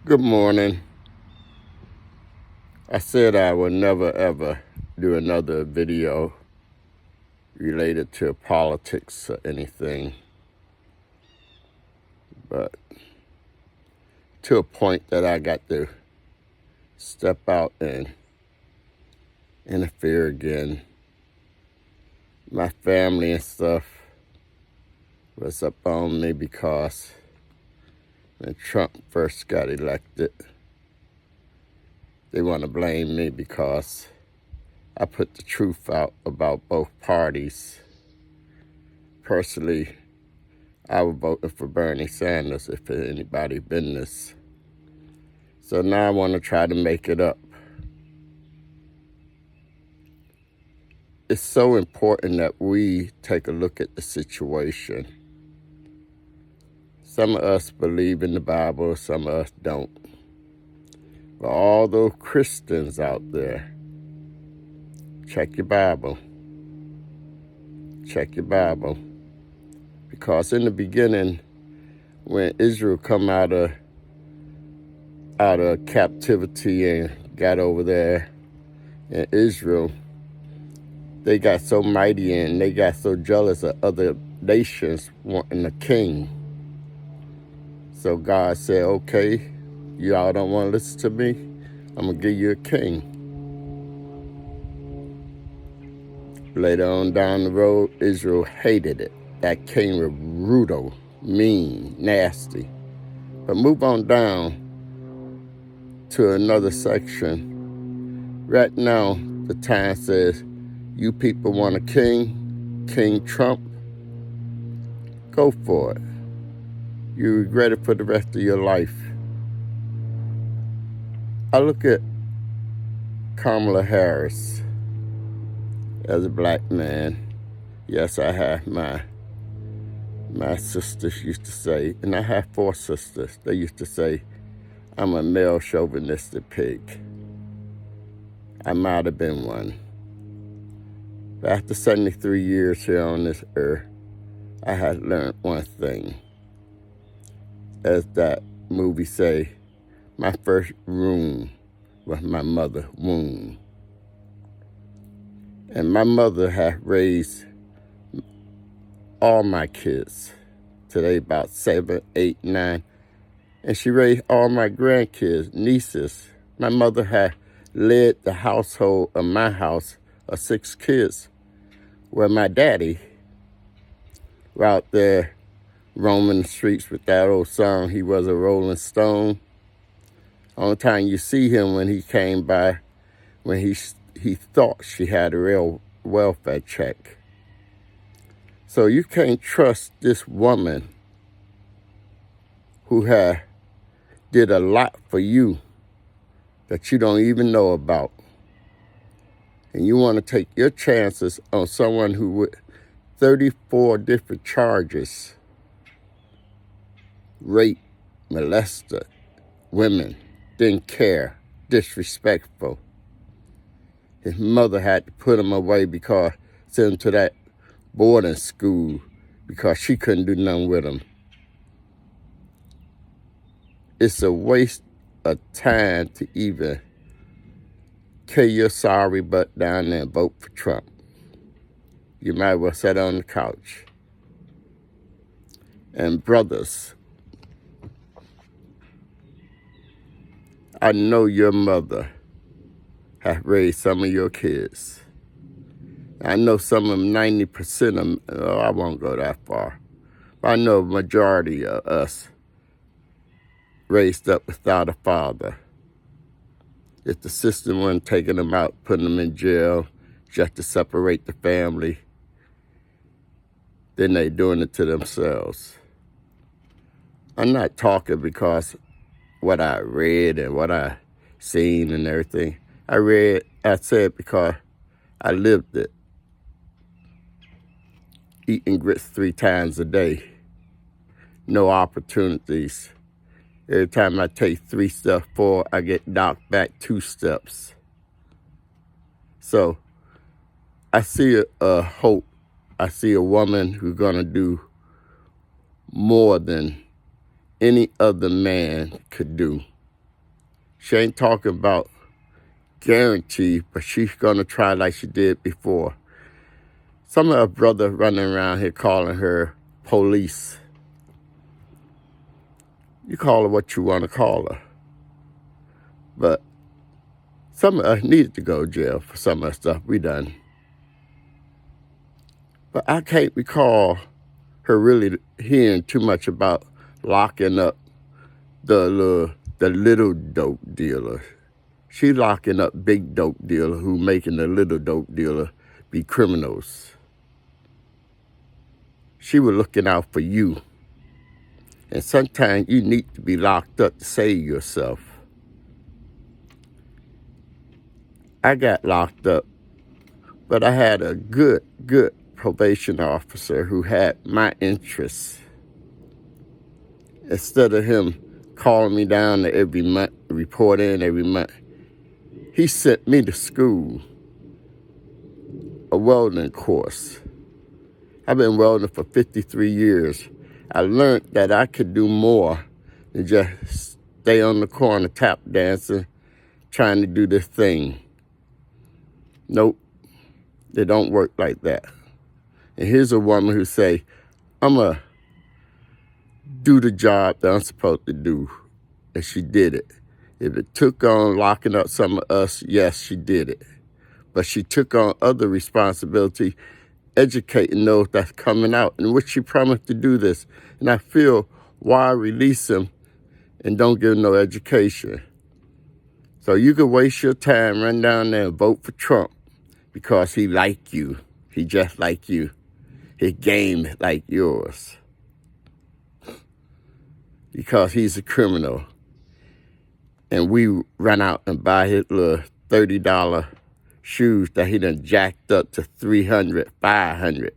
Good morning. I said I would never ever do another video related to politics or anything, but to a point that I got to step out and interfere again. My family and stuff was up on me because when Trump first got elected, they want to blame me because I put the truth out about both parties. Personally, I was voting for Bernie Sanders if it's anybody's business. So now I want to try to make it up. It's so important that we take a look at the situation. Some of us believe in the Bible, some of us don't. But all those Christians out there, check your Bible. Check your Bible. Because in the beginning, when Israel come out of captivity and got over there in Israel, they got so mighty and they got so jealous of other nations wanting a king. So God said, okay, y'all don't want to listen to me? I'm going to give you a king. Later on down the road, Israel hated it. That king was brutal, mean, nasty. But move on down to another section. Right now, the time says, you people want a king, King Trump, go for it. You regret it for the rest of your life. I look at Kamala Harris as a black man. Yes, I have my sisters used to say, and I have 4 sisters, they used to say, I'm a male chauvinistic pig. I might have been one. But after 73 years here on this earth, I had learned one thing. As that movie say, my first room was my mother's womb. And my mother had raised all my kids. Today about 7, 8, 9. And she raised all my grandkids, nieces. My mother had led the household of my house of 6 kids, where my daddy was out there roaming the streets with that old song, he was a Rolling Stone. Only time you see him when he came by, when he thought she had a real welfare check. So you can't trust this woman who did a lot for you that you don't even know about. And you want to take your chances on someone who with 34 different charges, rape, molester, women, didn't care, disrespectful. His mother had to put him away because send him to that boarding school because she couldn't do nothing with him. It's a waste of time to even carry your sorry butt down there and vote for Trump. You might as well sit on the couch. And brothers, I know your mother has raised some of your kids. I know some of them, 90% of them, I won't go that far. But I know a majority of us raised up without a father. If the system wasn't taking them out, putting them in jail just to separate the family, then they doing it to themselves. I'm not talking because what I read and what I seen and everything. I said because I lived it. Eating grits 3 times a day. No opportunities. Every time I take 3 steps forward, I get knocked back 2 steps. So I see a hope. I see a woman who's gonna do more than any other man could do. She ain't talking about guarantee, but she's going to try like she did before. Some of her brother running around here calling her police. You call her what you want to call her. But some of us needed to go to jail for some of the stuff we done. But I can't recall her really hearing too much about locking up the little dope dealer. She locking up big dope dealer who making the little dope dealer be criminals. She was looking out for you. And sometimes you need to be locked up to save yourself. I got locked up, but I had a good probation officer who had my interests. Instead of him calling me down every month, report in every month, he sent me to school, a welding course. I've been welding for 53 years. I learned that I could do more than just stay on the corner tap dancing, trying to do this thing. Nope, it don't work like that. And here's a woman who say, I'm going to do the job that I'm supposed to do. And she did it. If it took on locking up some of us, yes, she did it. But she took on other responsibility, educating those that's coming out, in which she promised to do this. And I feel, why release them and don't give them no education? So you could waste your time, run down there and vote for Trump because he like you. He just like you. His game like yours. Because he's a criminal. And we run out and buy his little $30 shoes that he done jacked up to $300, $500.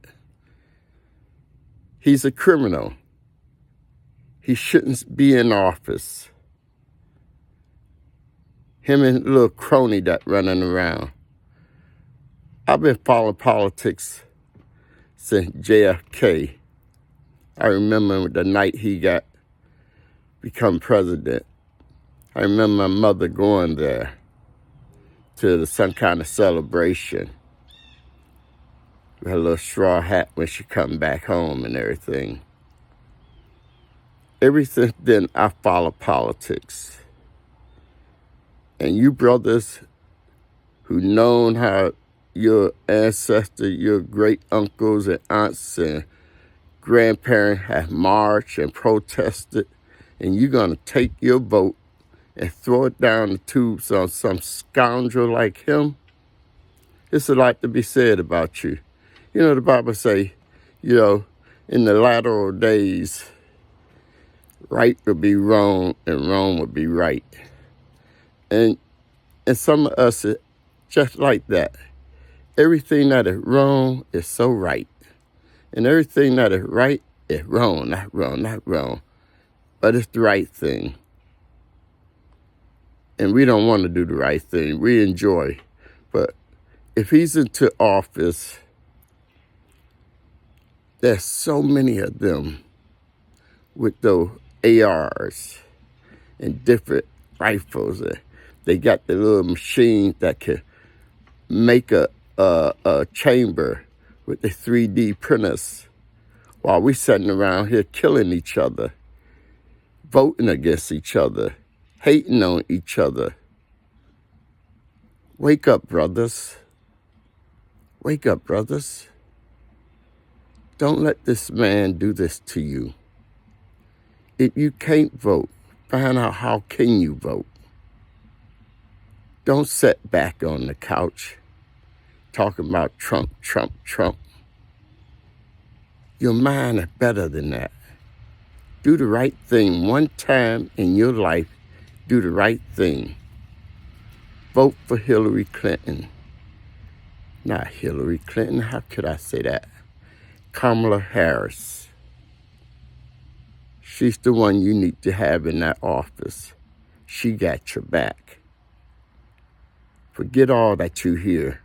He's a criminal. He shouldn't be in office. Him and the little crony that running around. I've been following politics since JFK. I remember the night he got become president. I remember my mother going there to some kind of celebration with her little straw hat when she come back home and everything. Ever since then, I follow politics. And you brothers who known how your ancestors, your great uncles and aunts and grandparents have marched and protested, and you're going to take your vote and throw it down the tubes on some scoundrel like him, it's a lot to be said about you. You know, the Bible say, in the latter days, right will be wrong and wrong will be right. And some of us are just like that. Everything that is wrong is so right. And everything that is right is wrong, not wrong, not wrong. But it's the right thing. And we don't want to do the right thing. We enjoy. But if he's into office, there's so many of them with those ARs and different rifles. They got the little machines that can make a chamber with the 3D printers while we sitting around here killing each other, voting against each other, hating on each other. Wake up, brothers. Wake up, brothers. Don't let this man do this to you. If you can't vote, find out how can you vote. Don't sit back on the couch talking about Trump, Trump, Trump. Your mind is better than that. Do the right thing one time in your life. Do the right thing. Vote for Hillary Clinton. Not Hillary Clinton. How could I say that? Kamala Harris. She's the one you need to have in that office. She got your back. Forget all that you hear.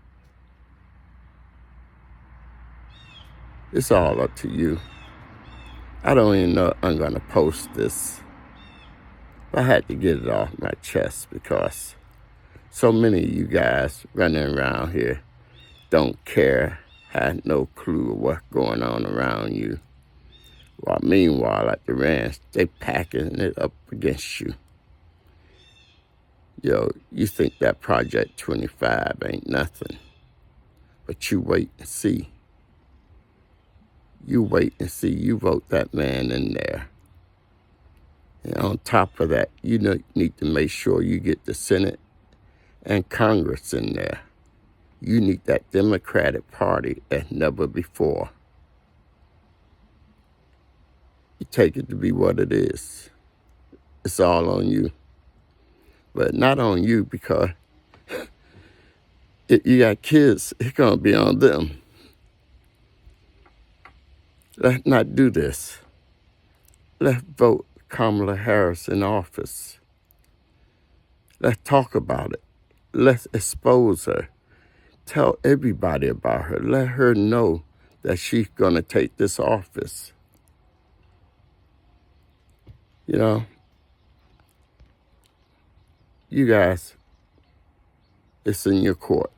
It's all up to you. I don't even know I'm going to post this. I had to get it off my chest because so many of you guys running around here don't care, have no clue of what's going on around you. While meanwhile at the ranch, they packing it up against you. Yo, you think that Project 25 ain't nothing. But you wait and see. You wait and see. You vote that man in there. And on top of that, you need to make sure you get the Senate and Congress in there. You need that Democratic Party as never before. You take it to be what it is. It's all on you. But not on you because if you got kids, it's going to be on them. Let's not do this. Let's vote Kamala Harris in office. Let's talk about it. Let's expose her. Tell everybody about her. Let her know that she's going to take this office. You know, you guys, it's in your court.